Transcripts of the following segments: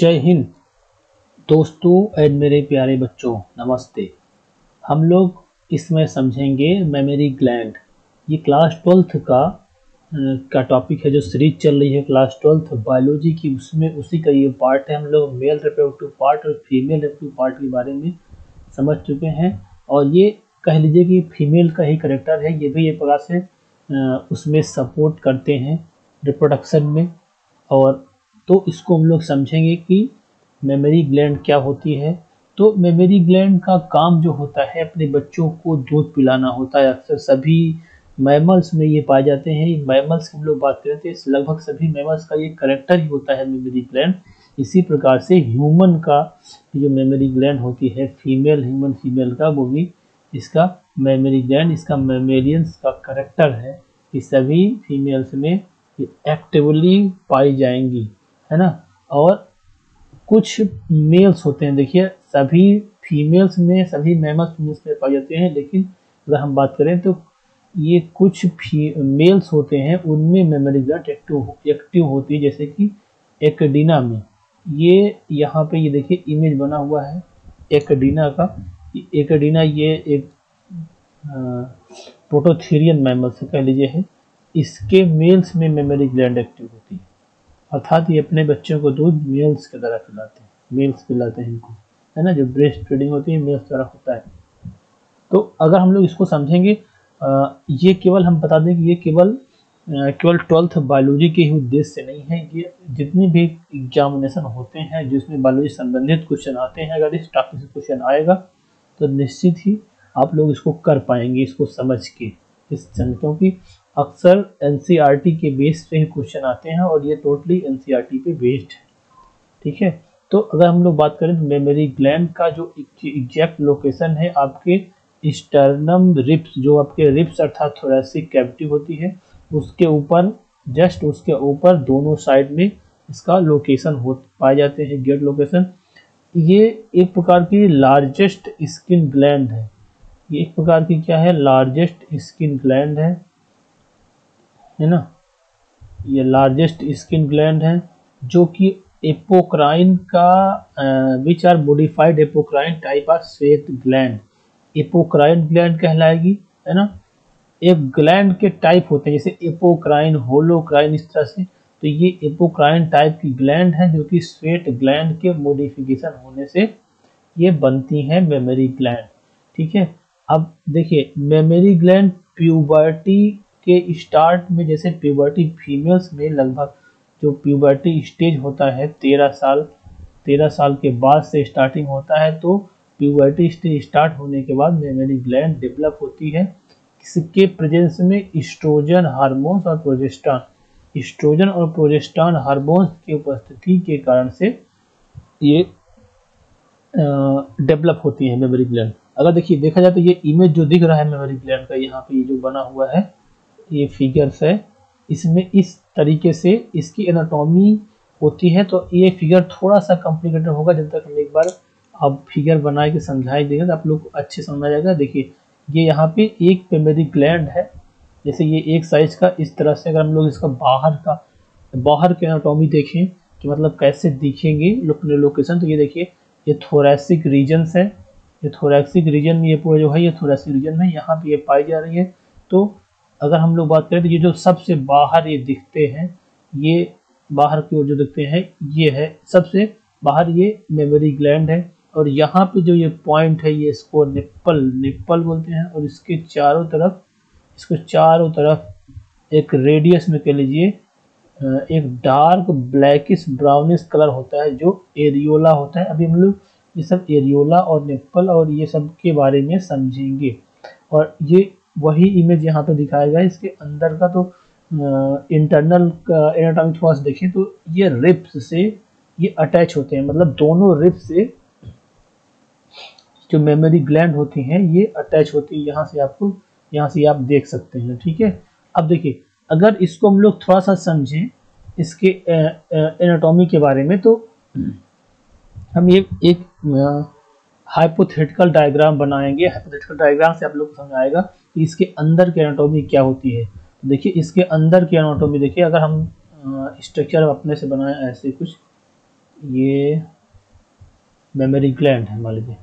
जय हिंद दोस्तों एंड मेरे प्यारे बच्चों, नमस्ते। हम लोग इसमें समझेंगे मेमोरी ग्लैंड। ये क्लास 12th का टॉपिक है, जो सीरीज चल रही है क्लास 12th बायोलॉजी की, उसमें उसी का ये पार्ट है। हम लोग मेल रिप्रोडक्टिव पार्ट और फीमेल रिप्रोडक्टिव पार्ट के बारे में समझ चुके हैं, और ये कह लीजिए कि फीमेल का ही करेक्टर है। ये भी एक प्रकार से उसमें सपोर्ट करते हैं रिप्रोडक्शन में। और तो इसको हम लोग समझेंगे कि मेमोरी ग्लैंड क्या होती है। तो मेमोरी ग्लैंड का काम जो होता है, अपने बच्चों को दूध पिलाना होता है। अक्सर सभी मैमल्स में ये पाए जाते हैं। मैमल्स की हम लोग बात करें तो लगभग सभी मैमल्स का ये करेक्टर ही होता है मेमोरी ग्लैंड। इसी प्रकार से ह्यूमन का जो मेमोरी ग्लैंड होती है, ह्यूमन फीमेल का, वो भी इसका मेमोरी ग्लैंड, इसका मेमेरियंस का करेक्टर है कि सभी फीमेल्स में एक्टिवली पाई जाएंगी, है ना। और कुछ मेल्स होते हैं, देखिए सभी फीमेल्स में, सभी मैमल्स में पाए जाते हैं, लेकिन अगर हम बात करें तो ये कुछ मेल्स होते हैं, उनमें मेमोरी ग्लैंड एक्टिव होती है। जैसे कि एक्डीना में, ये यहाँ पे ये देखिए इमेज बना हुआ है एक्डीना का। एक्डीना ये एक प्रोटोथेरियन मैमल से कह लीजिए है। इसके मेल्स में मेमोरी ग्लैंड एक्टिव होती है, अर्थात ये अपने बच्चों को दूध मेल्स की तरह पिलाते हैं, मेल्स पिलाते हैं इनको, है ना। जो ब्रेस्ट फीडिंग होती है मेल्स तरह होता है। तो अगर हम लोग इसको समझेंगे, ये केवल हम बता दें कि ये केवल 12th बायोलॉजी के ही उद्देश्य से नहीं है। ये जितने भी एग्जामिनेशन होते हैं जिसमें बायोलॉजी संबंधित क्वेश्चन आते हैं, अगर इस टॉपिक से क्वेश्चन आएगा तो निश्चित ही आप लोग इसको कर पाएंगे, इसको समझ के क्योंकि अक्सर एनसीईआरटी के बेस पे ही क्वेश्चन आते हैं, और ये टोटली एनसीईआरटी पे बेस्ड है, ठीक है। तो अगर हम लोग बात करें तो मेमोरी ग्लैंड का जो एग्जैक्ट लोकेशन है, आपके स्टर्नम रिब्स, जो आपके रिब्स अर्थात थोरैसिक कैविटी होती है, उसके ऊपर, जस्ट उसके ऊपर दोनों साइड में इसका लोकेशन पाए जाते हैं, गेट लोकेशन। ये एक प्रकार की लार्जेस्ट स्किन ग्लैंड है। ये एक प्रकार की क्या है, लार्जेस्ट स्किन ग्लैंड है ना। ये लार्जेस्ट स्किन ग्लैंड है, जो कि एपोक्राइन का which are modified apocrine type of sweat gland, apocrine gland कहलाएगी, है ना। एक ग्लैंड के टाइप होते हैं, जैसे एपोक्राइन, होलोक्राइन, इस तरह से। तो ये एपोक्राइन टाइप की ग्लैंड है, जो कि स्वेट ग्लैंड के मॉडिफिकेशन होने से ये बनती है मेमोरी ग्लैंड, ठीक है। अब देखिए साइकिल ग्लैंड प्यूबर्टी के स्टार्ट में, जैसे प्यूबर्टी फीमेल्स में लगभग जो प्यूबर्टी स्टेज होता है 13 साल के बाद से स्टार्टिंग होता है। तो प्यूबर्टी स्टेज स्टार्ट होने के बाद मेमोरी ग्लैंड डेवलप होती है, इसके प्रेजेंस में इस्ट्रोजन हार्मोन्स और प्रोजेस्टेरॉन हार्मोन्स की उपस्थिति के कारण से ये डेवलप होती है मेमोरी ग्लैंड। अगर देखा जाए तो ये इमेज जो दिख रहा है मेमोरी ग्लैंड का, यहाँ पे ये जो बना हुआ है, ये फिगर्स है, इसमें इस तरीके से इसकी एनाटॉमी होती है। तो ये फिगर थोड़ा सा कॉम्प्लिकेटेड होगा, जब तक हम एक बार आप फिगर बना के समझाई देंगे तो आप लोग को अच्छे समझ आ जाएगा। देखिए ये यहाँ पे एक मेमोरी ग्लैंड है, जैसे ये एक साइज का, इस तरह से। अगर हम लोग इसका बाहर के एनाटॉमी देखें कि मतलब कैसे दिखेंगे लोकेशन, तो ये देखिए ये थोरैसिक रीजन्स है। ये थोरैसिक रीजन में ये पूरा जो है, ये थोरैसिक रीजन में यहाँ पे ये पाई जा रही है। तो अगर हम लोग बात करें तो ये जो सबसे बाहर ये दिखते हैं, ये बाहर की ओर जो दिखते हैं, ये है सबसे बाहर, ये मेमोरी ग्लैंड है। और यहाँ पे जो ये पॉइंट है, ये इसको निप्पल बोलते हैं। और इसको चारों तरफ एक रेडियस में कह लीजिए एक डार्क ब्लैकिश ब्राउनिश कलर होता है, जो एरियोला होता है। अभी हम लोग ये सब एरियोला और निप्पल और ये सब के बारे में समझेंगे। और ये वही इमेज यहाँ पे दिखाया गया है। इसके अंदर का तो इंटरनल एनाटॉमी थोड़ा सा देखें तो ये रिब्स से ये अटैच होते हैं, मतलब दोनों रिब्स से जो मेमोरी ग्लैंड होती हैं ये अटैच होती है। यहाँ से आप देख सकते हैं, ठीक है। अब देखिए अगर इसको हम लोग थोड़ा सा समझें इसके एनाटॉमी के बारे में, तो हम ये एक हाइपोथेटिकल डायग्राम बनाएंगे। हाइपोथेटिकल डायग्राम से आप लोग को समझ आएगा कि इसके अंदर की एनाटॉमी क्या होती है। देखिए इसके अंदर की एनाटॉमी देखिए, अगर हम स्ट्रक्चर अपने से बनाए ऐसे कुछ, ये मेमोरी ग्लैंड है मान लीजिए,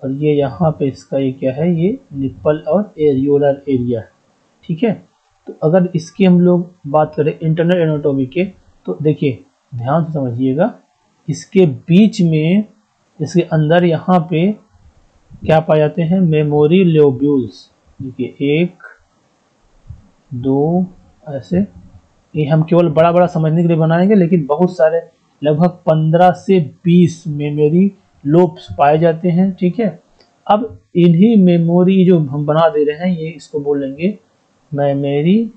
और ये यहाँ पे इसका ये क्या है, ये निप्पल और एरियोलर एरिया है। ठीक है, तो अगर इसकी हम लोग बात करें इंटरनल एनाटॉमी के, तो देखिए ध्यान से समझिएगा, इसके बीच में, इसके अंदर यहाँ पे क्या पाए जाते हैं, मेमोरी लोब्यूल्स। देखिए 1 2 ऐसे, ये हम केवल बड़ा बड़ा समझने के लिए बनाएंगे, लेकिन बहुत सारे लगभग 15 से 20 मेमोरी लोब्स पाए जाते हैं। ठीक है, अब इन्हीं मेमोरी जो हम बना दे रहे हैं, ये इसको बोलेंगे मेमोरी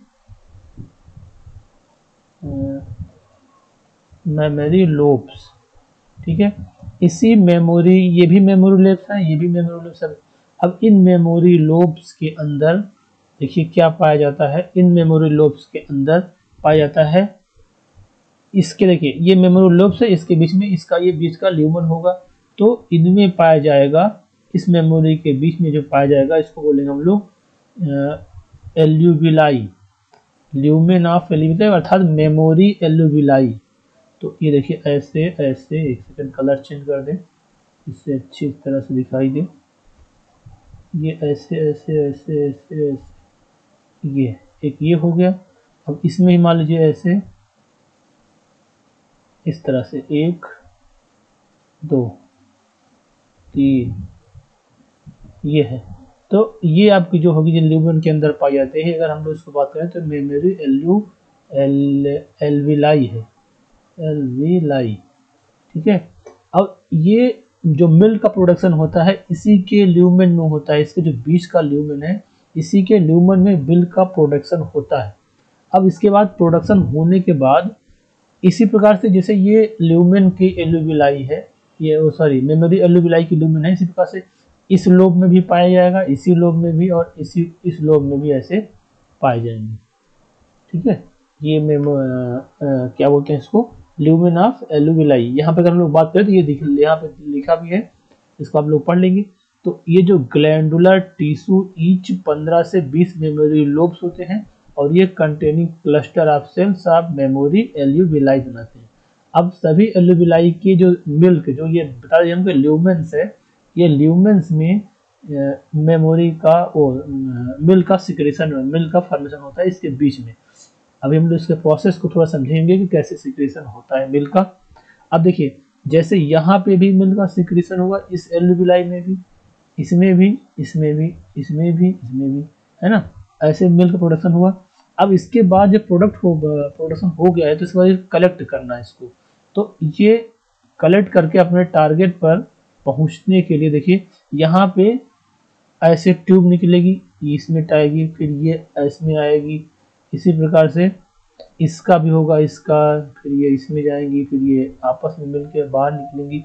मेमोरी लोब्स। ठीक है, इसी मेमोरी, ये भी मेमोरी लोब्स हैं, ये भी मेमोरी लोब्स हैं। अब इन मेमोरी लोब्स के अंदर देखिए क्या पाया जाता है, इन मेमोरी लोब्स के अंदर पाया जाता है, इसके देखिए ये मेमोरी लोब्स है, इसके बीच में इसका ये बीच का ल्यूमन होगा, तो इनमें पाया जाएगा, इस मेमोरी के बीच में जो पाया जाएगा, इसको बोलेंगे हम लोग एल्यूविलाई, ल्यूमेन ऑफ एल्यूविलाई अर्थात मेमोरी एल्यूविलाई। तो ये देखिए ऐसे ऐसे, एक सेकंड कलर चेंज कर दें इससे अच्छी तरह से दिखाई दे, ये ऐसे ऐसे ऐसे ऐसे ऐसे, ये एक ये हो गया। अब इसमें ही मान लीजिए ऐसे इस तरह से 1 2 3, ये है। तो ये आपकी जो होगी, जो ल्यूमेन के अंदर पाई जाते हैं, अगर हम लोग इसको बात करें तो मेमोरी एल्विलाई है, एल्विलाई। ठीक है, अब ये जो मिल्क का प्रोडक्शन होता है इसी के ल्यूमेन में होता है, इसके जो बीच का ल्यूमेन है इसी के ल्यूमेन में मिल्क का प्रोडक्शन होता है। अब इसके बाद प्रोडक्शन होने के बाद इसी प्रकार से जैसे ये ल्यूमेन की एल्यूविलाई है, ये सॉरी मेमोरी एल्यूविलाई की ल्यूमेन है, इसी प्रकार से इस लोब में भी पाया जाएगा, इसी लोब में भी, और इस लोब में भी ऐसे पाए जाएंगे। ठीक है, ये क्या बोलते हैं इसको, ल्यूमेन ऑफ एल्यूविलाई। यहाँ पे अगर हम लोग बात करें तो ये यहाँ पे लिखा भी है, इसको आप लोग पढ़ लेंगे। तो ये जो ग्लैंडुलर टिश्यू ईच 15 से 20 मेमोरी लोब्स होते हैं, और ये containing cluster of cells of mammary alveoli बनाते हैं। अब सभी एल्यूविलाई के जो मिल्क, जो ये बता दें हमको ल्यूमेंस है, ये ल्यूमेंस में मेमोरी का मिल्क का सिक्रेशन, मिल्क का फॉर्मेशन होता है इसके बीच में। अभी हम लोग इसके प्रोसेस को थोड़ा समझेंगे कि कैसे सिक्रेशन होता है मिल्क का। अब देखिए जैसे यहाँ पे भी मिल्क का सिक्रेशन होगा, इस एल्यूविलाई में भी, इसमें भी, इसमें भी, इसमें भी, इसमें भी, है ना, ऐसे मिल्क प्रोडक्शन हुआ। अब इसके बाद जब प्रोडक्शन हो गया है तो इसके बाद कलेक्ट करना है इसको। तो ये कलेक्ट करके अपने टारगेट पर पहुंचने के लिए देखिए यहाँ पे ऐसे ट्यूब निकलेगी, इसमें आएगी, फिर ये इसमें आएगी, इसी प्रकार से इसका भी होगा, इसका, फिर ये इसमें जाएंगी, फिर ये आपस में मिलकर बाहर निकलेंगी।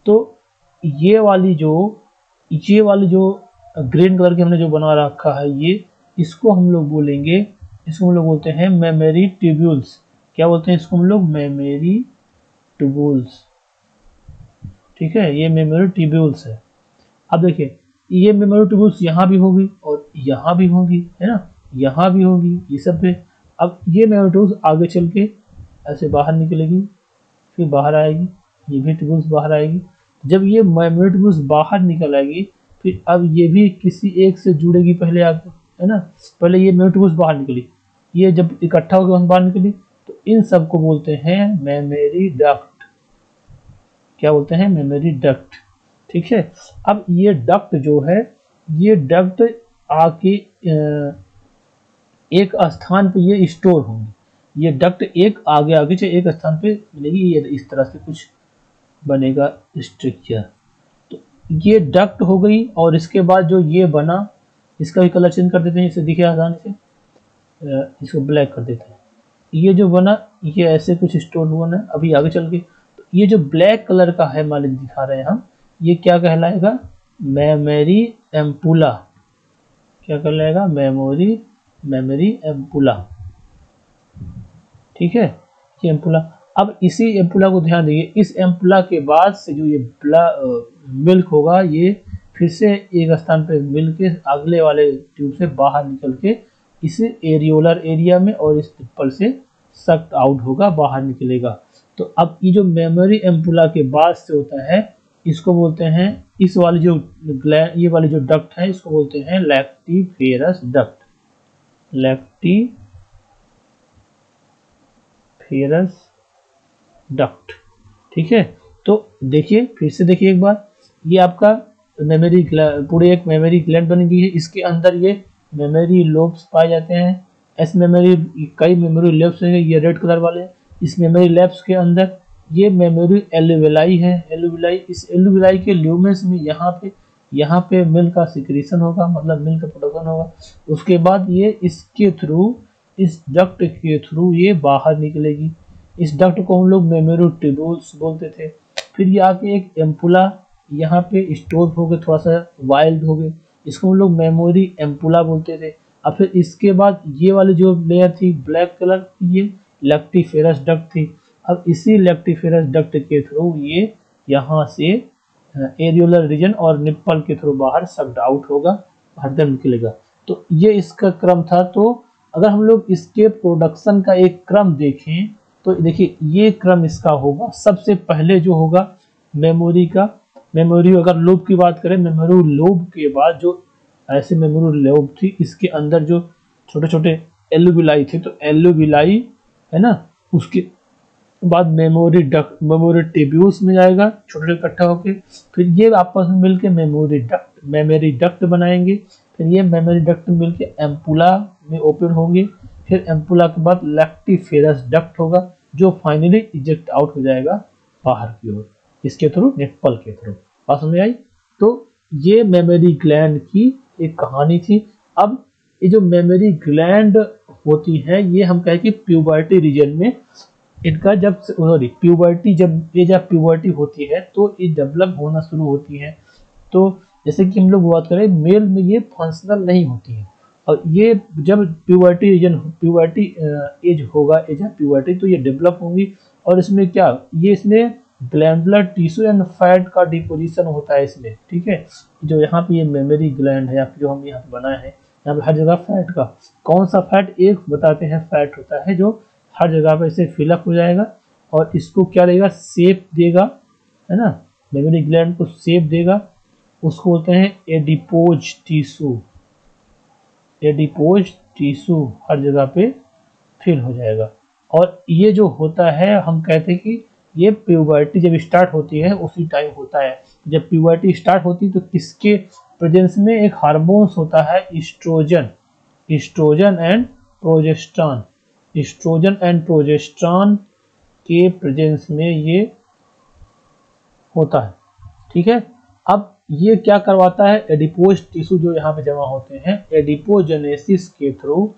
तो ये वाली जो ग्रीन कलर की हमने जो बना रखा है, ये इसको हम लोग बोलेंगे, इसको हम लोग बोलते हैं मेमोरी ट्यूब्यूल्स। क्या बोलते हैं इसको हम लोग, मेमोरी ट्यूब्यूल्स। ठीक है, ये मेमोरी ट्यूब्यूल्स है। अब देखिए ये मेमोरी ट्यूब्यूल्स यहाँ भी होगी और यहाँ भी होगी, है ना, यहाँ भी होगी, ये सब पे। अब ये मेमोरी ट्यूब्यूल्स आगे चल के ऐसे बाहर निकलेगी, फिर बाहर आएगी, ये भी ट्यूब्यूल्स बाहर आएगी। जब ये मेमोरी ट्यूब्यूल्स बाहर निकल आएगी, फिर अब ये भी किसी एक से जुड़ेगी पहले आगे, है ना। पहले ये मेमोरी ट्यूब्यूल्स बाहर निकली, ये जब इकट्ठा होकर बाहर निकली, तो इन सब को बोलते हैं मेमोरी डक्ट। क्या बोलते हैं, मेमोरी डक्ट। ठीक है, अब ये डक्ट जो है, ये डक्ट आके एक स्थान पे ये स्टोर होंगी। ये डक्ट एक आगे आगे से एक स्थान पे मिलेगी, ये इस तरह से कुछ बनेगा स्ट्रक्चर। तो ये डक्ट हो गई, और इसके बाद जो ये बना, इसका भी कलर चेंज कर देते हैं, इसे दिखे आसानी से, इसको ब्लैक कर देते हैं। ये जो बना, ये ऐसे कुछ स्टोर हुआ ना, अभी आगे चल के तो ये जो ब्लैक कलर का है मान लीजिए दिखा रहे हैं हम, ये क्या कहलाएगा, मेमोरी एम्पुला। क्या कहलाएगा, मेमोरी एम्पुला। ठीक है, ये एम्पुला। अब इसी एम्पुला को ध्यान दीजिए, इस एम्पुला के बाद से जो ये मिल्क होगा, ये फिर से एक स्थान पे मिल के अगले वाले ट्यूब से बाहर निकल के इस एरियोलर एरिया में और इस पिप्पल से सक्त आउट होगा, बाहर निकलेगा। तो अब ये जो मेमोरी एम्पुला के बाद से होता है, इसको बोलते हैं, इस वाली जो ये वाली जो डक्ट है इसको बोलते हैं लैक्टिफेरस डक्ट। लैक्टिफेरस डक्ट, ठीक है। तो देखिए फिर से देखिए एक बार, ये आपका मेमोरी पूरे एक मेमोरी ग्लैंड बन गई है, इसके अंदर ये मेमोरी लोब्स पाए जाते हैं। इस मेमोरी कई मेमोरी लोब्स हैं, ये रेड कलर वाले। इस मेमोरी लोब्स के अंदर ये मेमोरी एल्यूविलाई है। इस एल्यूविलाई के ल्यूमेंस में यहाँ पे मिल्क का सिक्रीशन होगा, मतलब मिल्क का प्रोडक्शन होगा। उसके बाद ये इसके थ्रू, इस डक्ट के थ्रू ये बाहर निकलेगी। इस डक्ट को हम लोग मेमोरी ट्यूब्यूल्स बोलते थे। फिर ये आके एक एम्पुला यहाँ पे स्टोर हो गए, थोड़ा सा वाइल्ड हो गए, इसको हम लोग मेमोरी एम्पुला बोलते थे। और फिर इसके बाद ये वाली जो लेयर थी ब्लैक कलर की, ये लैक्टिफेरस डक्ट थी। अब इसी लैक्टिफेरस डक्ट के थ्रू ये यहाँ से एरियोलर रीजन और निप्पल के थ्रू बाहर सक्ड आउट होगा, बाहर तक निकलेगा। तो ये इसका क्रम था। तो अगर हम लोग इसके प्रोडक्शन का एक क्रम देखें तो देखिए ये क्रम इसका होगा। सबसे पहले जो होगा मेमोरी अगर लोब की बात करें, मेमोरी लोब के बाद जो ऐसे मेमोरी लोब थी, इसके अंदर जो छोटे छोटे एल्यूविलाई थे, तो एल्यूविलाई है ना, उसके बाद मेमोरी ट्यूब्यूल्स में जाएगा छोटे इकट्ठा होके। फिर ये आपस में मिलके मेमोरी डक्ट बनाएंगे। फिर ये मेमोरी डक्ट मिलके एम्पुला में ओपन होंगे। फिर एम्पुला के बाद लैक्टिफेरस डक्ट होगा, जो फाइनली इजेक्ट आउट हो जाएगा बाहर की ओर, इसके थ्रू, निप्पल के थ्रू। बात समझ आई? तो ये मेमोरी ग्लैंड की एक कहानी थी। अब ये जो मेमोरी ग्लैंड होती है, ये हम कहें कि प्यूबर्टी रीजन में इनका जब प्यूबर्टी होती है तो ये डेवलप होना शुरू होती है। तो जैसे कि हम लोग बात करें, मेल में ये फंक्शनल नहीं होती है, और ये जब प्यूबर्टी एज होगा, एज ऑफ प्यूबर्टी, तो ये डेवलप होंगी। और इसमें क्या, ये इसमें ग्लैंडुलर टिश्यू एंड फैट का डिपोजिशन होता है इसमें, ठीक है। जो यहाँ पे ये मेमोरी ग्लैंड है, जो हम यहाँ पे बनाए हैं, यहाँ पे हर जगह फैट का, कौन सा फैट, एक बताते हैं फैट होता है जो हर जगह पे इसे फिलअप हो जाएगा और इसको क्या देगा, शेप देगा, है ना, मेमोरी ग्लैंड को शेप देगा। उसको बोलते हैं एडिपोज टिश्यू हर जगह पे फिल हो जाएगा। और ये जो होता है, हम कहते हैं कि ये प्यूबर्टी जब स्टार्ट होती है उसी टाइम होता है। जब प्यूबर्टी स्टार्ट होती है तो किसके प्रेजेंस में एक हार्मोन्स होता है, ईस्ट्रोजन एंड प्रोजेस्टेरॉन के प्रेजेंस में ये होता है, ठीक है। अब ये क्या करवाता है, एडिपोज टिश्यू जो यहाँ पे जमा होते हैं, एडिपोजेनेसिस के थ्रू,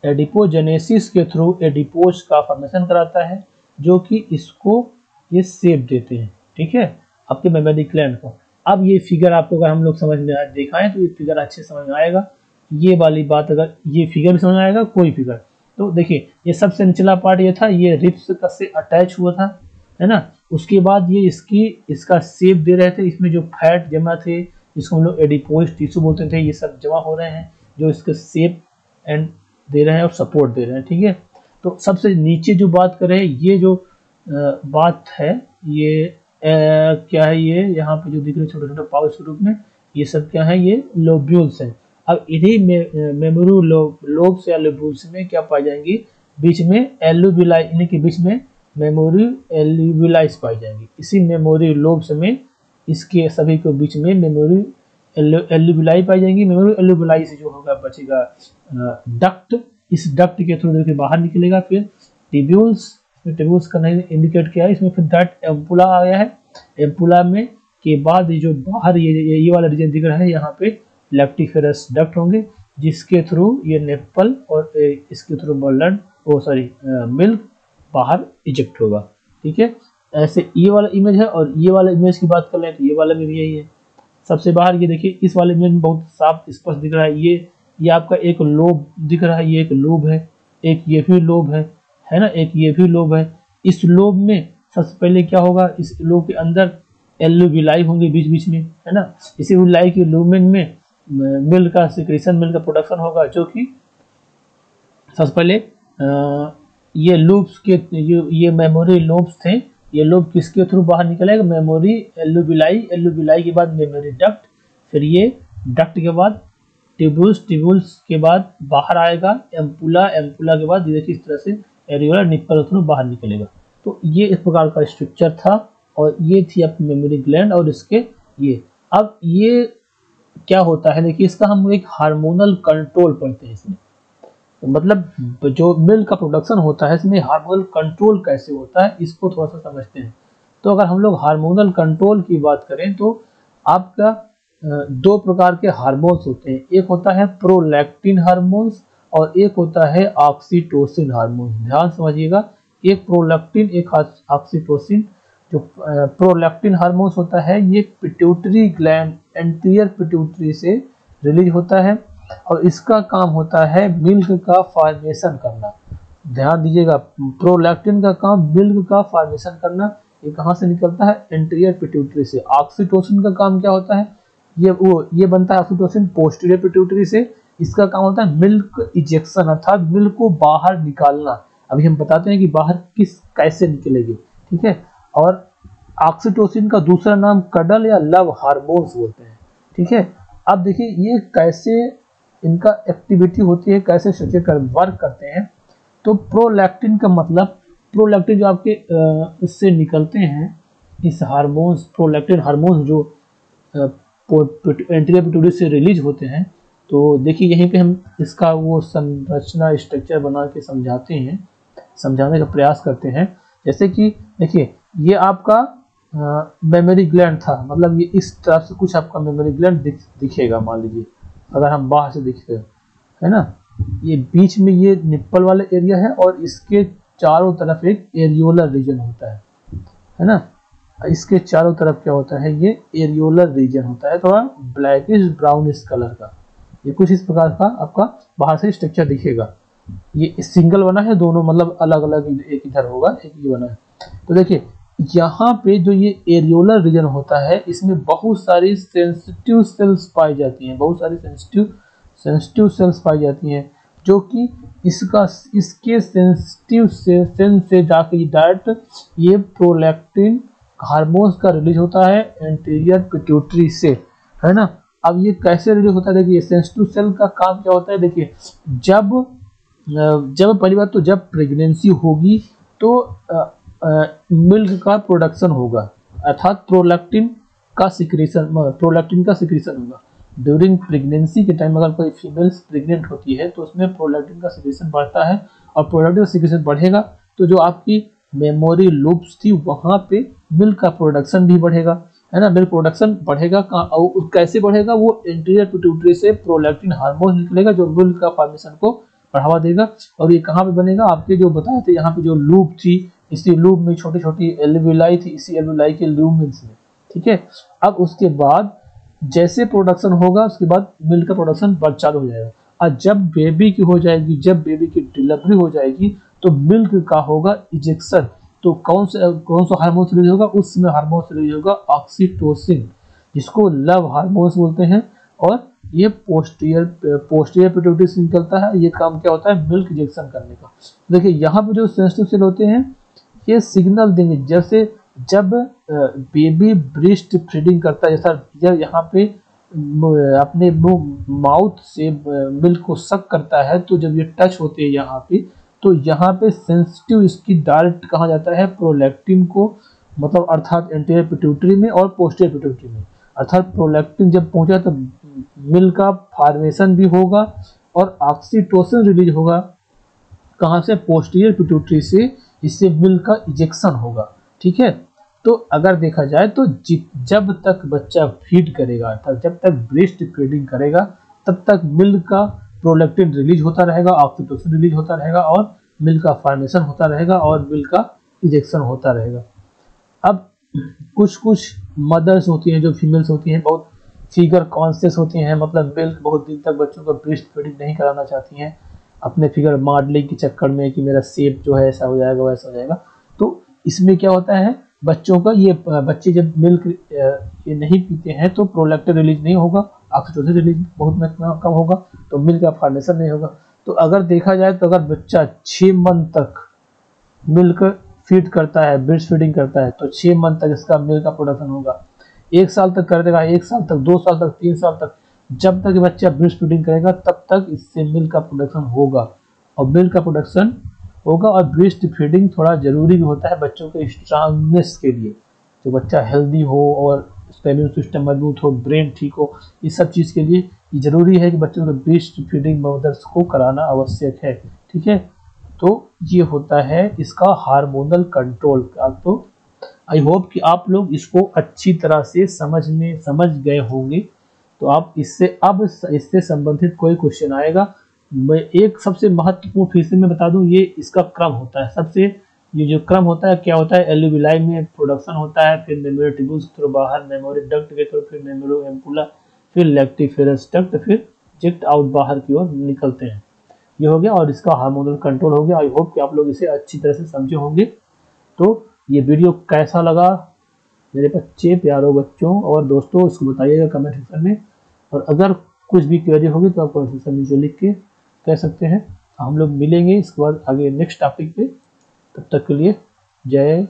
एडिपोजेनेसिस के थ्रू एडिपोज का फॉर्मेशन कराता है, जो कि इसको ये शेप देते हैं, ठीक है, आपके मेमोरी ग्लैंड को। अब ये फिगर आपको अगर हम लोग समझ में दिखाएं तो ये फिगर अच्छे समझ में आएगा। ये वाली बात, अगर ये फिगर भी समझ में आएगा, कोई फिगर, तो देखिए ये सबसे निचला पार्ट ये था, ये रिब्स का से अटैच हुआ था, है ना। उसके बाद ये इसका शेप दे रहे थे, इसमें जो फैट जमा थे, इसको हम लोग एडिपोज टिश्यू बोलते थे, ये सब जमा हो रहे हैं, जो इसके शेप एंड दे रहे हैं और सपोर्ट दे रहे हैं, ठीक है। तो सबसे नीचे जो बात करें, ये जो बात है, ये क्या है, ये यहाँ पे जो दिख रहे छोटे छोटे पाउच रूप में, ये सब क्या है, ये लोब्यूल्स हैं। अब इन्हीं मेमोरी लोब्स या लोब्यूल्स में क्या पाई जाएंगी, बीच में एल्यूविलाई, इन्हीं के बीच में मेमोरी एल्यूविलाइस पाई जाएंगी। इसी मेमोरी लोब्स में, इसके सभी के बीच में मेमोरी एल्यूविलाई पाई जाएंगी। मेमोरी एल्यूविलाई से जो होगा बचेगा डक्ट, इस डक्ट के थ्रू देखिए बाहर निकलेगा। फिर ट्यूब्यूल्स का नहीं इंडिकेट किया है इसमें। फिर दैट एम्पुला आ गया है, एम्पुला में के बाद ये जो बाहर ये वाला रीजन दिख रहा है, यहाँ पे लैक्टिफेरस डक्ट होंगे, जिसके थ्रू ये नेपल और इसके थ्रू मिल्क बाहर इजेक्ट होगा, ठीक है। ऐसे ये वाला इमेज है, और ये वाला इमेज की बात कर लें तो ये वाला में भी यही है। सबसे बाहर ये देखिए, इस वाले इमेज में बहुत साफ स्पष्ट दिख रहा है, ये आपका एक लोब दिख रहा है, ये एक लोब है, एक ये भी लोब है ना, एक ये भी लोब है। इस लोब में सबसे पहले क्या होगा, इस लोब के अंदर एल्यूविलाई होंगे बीच बीच में, है ना। इसी विलाई के लूमेन में मिल्क का सिक्रीशन, मिल्क का प्रोडक्शन होगा, जो कि सबसे पहले ये लूप्स के ये मेमोरी लूप्स थे। ये लूप किसके थ्रू बाहर निकलेगा? मेमोरी एल्यूविलाई, एल्यूविलाई के बाद मेमोरी डक्ट, फिर ये डक्ट के बाद ट्यूबुल्स, ट्यूबुल्स के बाद बाहर आएगा एम्पुला, एम्पुला के बाद देखिए इस तरह से एरियोला निप्पल थ्रू बाहर निकलेगा। तो ये इस प्रकार का स्ट्रक्चर था और ये थी अपनी मेमोरी ग्लैंड। और इसके ये अब ये क्या होता है, देखिए इसका हम एक हार्मोनल कंट्रोल पढ़ते हैं इसमें। तो मतलब जो मिल्क का प्रोडक्शन होता है इसमें हार्मोनल कंट्रोल कैसे होता है इसको थोड़ा सा समझते हैं। तो अगर हम लोग हार्मोनल कंट्रोल की बात करें तो आपका दो प्रकार के हार्मोन्स होते हैं। एक होता है प्रोलैक्टिन हार्मोन्स और एक होता है ऑक्सीटोसिन हार्मोन्स। ध्यान समझिएगा, एक प्रोलैक्टिन एक ऑक्सीटोसिन। जो प्रोलैक्टिन हार्मोन्स होता है ये पिट्यूटरी ग्लैंड, एंटीरियर पिट्यूटरी से रिलीज होता है और इसका काम होता है मिल्क का फॉर्मेशन करना। ध्यान दीजिएगा, प्रोलैक्टिन का काम मिल्क का फॉर्मेशन करना। ये कहाँ से निकलता है? एंटीरियर पिट्यूटरी से। ऑक्सीटोसिन का काम क्या होता है? ये बनता है ऑक्सीटोसिन पोस्टीरियर पिट्यूटरी से। इसका काम होता है मिल्क इजेक्शन, अर्थात मिल्क को बाहर निकालना। अभी हम बताते हैं कि बाहर कैसे निकलेगी, ठीक है। और ऑक्सीटोसिन का दूसरा नाम कडल या लव हार्मोन्स बोलते हैं, ठीक है। अब देखिए ये कैसे इनका एक्टिविटी होती है, कैसे स्ट्रक्चर वर्क करते हैं। तो प्रोलैक्टिन का मतलब, प्रोलैक्टिन जो आपके इससे निकलते हैं, इस हार्मोन्स, प्रोलैक्टिन हार्मोन्स जो एंटीरियर पिट्यूटरी से रिलीज होते हैं। तो देखिए यहीं पे हम इसका वो संरचना स्ट्रक्चर बना के समझाते हैं, समझाने का प्रयास करते हैं। जैसे कि देखिए ये आपका मेमोरी ग्लैंड था, मतलब ये इस तरफ से कुछ आपका मेमोरी ग्लैंड दिखेगा। मान लीजिए अगर हम बाहर से दिखते है ना, ये बीच में ये निप्पल वाला एरिया है और इसके चारों तरफ एक एरियोलर रीजन होता है ना। इसके चारों तरफ क्या होता है? ये एरियोलर रीजन होता है, थोड़ा ब्लैकिश ब्राउनिश कलर का। ये कुछ इस प्रकार का आपका बाहर से स्ट्रक्चर दिखेगा। ये सिंगल बना है, दोनों मतलब अलग अलग, एक इधर होगा एक ये बना है। तो देखिए यहाँ पे जो ये एरियोलर रीजन होता है इसमें बहुत सारी सेंसिटिव सेल्स पाई जाती हैं, बहुत सारी सेंसिटिव सेल्स पाई जाती हैं जो कि इसके सेंसिटिव सेंस से जाके डायरेक्ट ये प्रोलैक्टिन हार्मोन्स का रिलीज होता है एंटीरियर पिट्यूटरी से, है ना। अब ये कैसे रिलीज होता है? देखिए सेंसिटिव सेल का काम क्या होता है? देखिए जब पहली बात तो जब प्रेगनेंसी होगी तो मिल्क का प्रोडक्शन होगा, अर्थात प्रोलैक्टिन का सिक्रेशन होगा। ड्यूरिंग प्रेगनेंसी के टाइम अगर कोई फीमेल्स प्रेग्नेंट होती है तो उसमें प्रोलैक्टिन का सिक्रेशन बढ़ता है और प्रोलैक्टिन का सिक्रेशन बढ़ेगा तो जो आपकी मेमोरी लूप्स थी वहां पे मिल्क का प्रोडक्शन भी बढ़ेगा, है ना। मिल्क प्रोडक्शन बढ़ेगा, और कैसे बढ़ेगा? वो एंटीरियर पिट्यूटरी से प्रोलैक्टिन हार्मोन निकलेगा जो मिल्क का फॉर्मेशन को बढ़ावा देगा। और ये कहाँ पे बनेगा? आपके जो बताए थे यहाँ पे जो लूप थी, इसी लूप में छोटी छोटी एल्विलाई थी, इसी एल्विलाई के लूमेंस में, ठीक है। अब उसके बाद जैसे प्रोडक्शन होगा उसके बाद मिल्क का प्रोडक्शन चालू हो जाएगा। और जब बेबी की हो जाएगी, जब बेबी की डिलीवरी हो जाएगी तो मिल्क का होगा इजेक्शन। तो कौन सा हार्मोन रिलीज होगा? उसमें हार्मोन रिलीज होगा ऑक्सीटोसिन, जिसको लव हार्मोन्स बोलते हैं। और ये पोस्टीरियर पिट्यूटरी से निकलता है। ये काम क्या होता है? मिल्क इजेक्शन करने का। देखिए यहाँ पे जो सेंसिटिव सेल होते हैं ये सिग्नल देंगे, जैसे जब बेबी ब्रेस्ट फीडिंग करता है, जैसा यहाँ पे अपने माउथ से मिल्क को सक करता है, तो जब ये टच होते हैं यहाँ पे, तो यहाँ पे सेंसिटिव इसकी डायरेक्ट कहा जाता है प्रोलैक्टिन को, मतलब अर्थात एंटीरियर पिट्यूटरी में और पोस्टीरियर पिट्यूटरी में। अर्थात प्रोलैक्टिन जब पहुंचा तो मिल्क का फॉर्मेशन भी होगा और ऑक्सीटोसिन रिलीज होगा। कहाँ से? पोस्टीरियर पिट्यूटरी से, इससे मिल्क का इजेक्शन होगा, ठीक है। तो अगर देखा जाए तो जब तक बच्चा फीड करेगा, अर्थात जब तक ब्रेस्ट फीडिंग करेगा, तब तक मिल्क का प्रोलैक्टिन रिलीज होता रहेगा, ऑक्सीटोसिन रिलीज होता रहेगा और मिल्क का फॉर्मेशन होता रहेगा और मिल्क का इजेक्शन होता रहेगा। अब कुछ मदर्स होती हैं, जो फीमेल्स होती हैं, बहुत फिगर कॉन्शियस होती हैं, मतलब मिल्क बहुत दिन तक बच्चों को ब्रेस्ट फीडिंग नहीं कराना चाहती हैं, अपने फिगर मॉडलिंग के चक्कर में कि मेरा शेप जो है ऐसा हो जाएगा वैसा हो जाएगा। तो इसमें क्या होता है? बच्चों का ये बच्चे जब मिल्क ये नहीं पीते हैं तो प्रोलैक्टिन रिलीज नहीं होगा, ऑक्सीटोसिन रिलीज बहुत कम होगा, तो मिल्क का फॉर्मेशन नहीं होगा। तो अगर देखा जाए तो अगर बच्चा 6 मंथ तक मिल्क फीड करता है, ब्रेस्ट फीडिंग करता है, तो 6 मंथ तक इसका मिल्क का प्रोडक्शन होगा। 1 साल तक कर देगा, 1 साल तक, 2 साल तक, 3 साल तक, जब तक बच्चा ब्रेस्ट फीडिंग करेगा तब तक इससे मिल्क का प्रोडक्शन होगा। और मिल्क का प्रोडक्शन होगा। और ब्रेस्ट फीडिंग थोड़ा जरूरी भी होता है बच्चों के स्ट्रांगनेस के लिए, जो बच्चा हेल्दी हो और उसका इम्यून सिस्टम मजबूत हो, ब्रेन ठीक हो, इस सब चीज़ के लिए ये जरूरी है कि बच्चों को ब्रेस्ट फीडिंग मदर्स को कराना आवश्यक है। ठीक है, तो ये होता है इसका हार्मोनल कंट्रोल का। तो आई होप कि आप लोग इसको अच्छी तरह से समझ गए होंगे। तो आप इससे संबंधित कोई क्वेश्चन आएगा, मैं एक सबसे महत्वपूर्ण फिर से मैं बता दूं, ये इसका क्रम होता है। सबसे ये जो क्रम होता है क्या होता है, एल्यूविलाई में प्रोडक्शन होता है, फिर मेमोरी ट्यूब्यूल्स के थ्रू बाहर, मेमोरी डक्ट के थ्रू, फिर मेमोरी एम्पुला, फिर लैक्टिफेरस डक्ट, फिर जेक्ट आउट बाहर की ओर निकलते हैं। ये हो गया और इसका हार्मोनल कंट्रोल हो गया। आई होप कि आप लोग इसे अच्छी तरह से समझे होंगे। तो ये वीडियो कैसा लगा मेरे बच्चे, प्यारों बच्चों और दोस्तों, इसको बताइएगा कमेंट सेक्शन में। और अगर कुछ भी क्वेरी होगी तो आप कमेंट सेक्शन में जो लिख के कह सकते हैं। हम लोग मिलेंगे इसके बाद आगे नेक्स्ट टॉपिक पे। तब तक के लिए जय